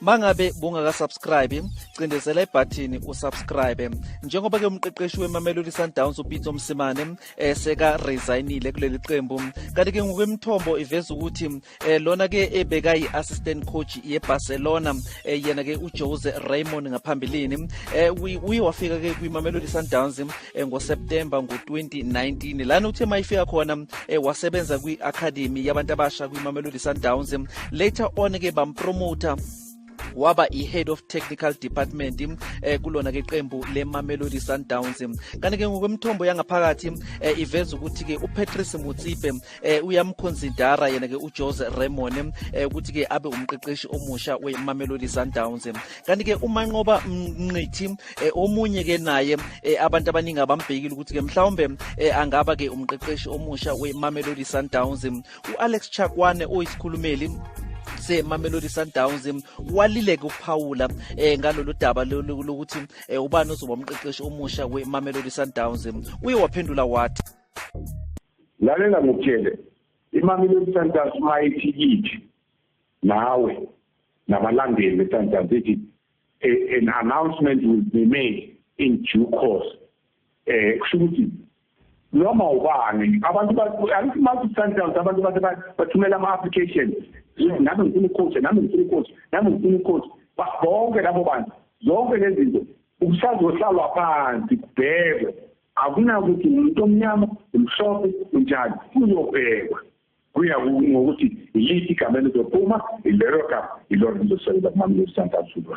Mangabe bungaka-subscribe, cindezela ibhathini usubscribe. Njengoba ke umqeqeshi weMamelodi Sundowns uPitso Mosimane seka resignile kuleli qembu. Kanti ke ngokwemithombo iveza ukuthi lona ke ebeka i-assistant coach yeBarcelona yena ke uJose Ramon ngaphambilini wafika ke kwiMamelodi Sundowns ngoSeptember ngo-2019. Lana uthe mayifika khona wasebenza kwi-academy yabantu abasha kwiMamelodi Sundowns. Later on ke bampromoter waba i-head of technical department kulona ke qembu leMamelodi Sundowns. Kanti ke ngokwemithombo yangaphakathi iveza ukuthi ke uPatrice Motsipe uyamconsidera yena ke uJose Ramon ukuthi ke abe umqeqeshi omusha weMamelodi Sundowns. Kanti ke uManqoba Mngqithi omunye ke naye abantu abaningi abambhekile ukuthi ke mhlawumbe angaba ke umqeqeshi omusha weMamelodi Sundowns. uAlex Chakwane oyisikhulumeli seMamelodi Sundowns walileke ukuphawula ngalolu daba lokuthi ubani ozoba umqeqeshi omusha weMamelodi Sundowns. Uye waphendula wathi, lalela ngokutshele iMamelodi Sundowns mayithi nawe nabalandeli beSundowns ethi an announcement will be made in due course. Kusho ukuthi noma ubani abantu Sundowns abantu bathumela ama-application nami ngifuna coach bonke labo bantu zonke lezi zinto ukusazihlalwa phansi kubhekwe akunakuthi umuntu omnyama umhlophe unjani uzobhekwa kuya ngokuthi yiliphi igama elizophuma ilero gama ilona lizosebenza kuMamelodi Sundowns.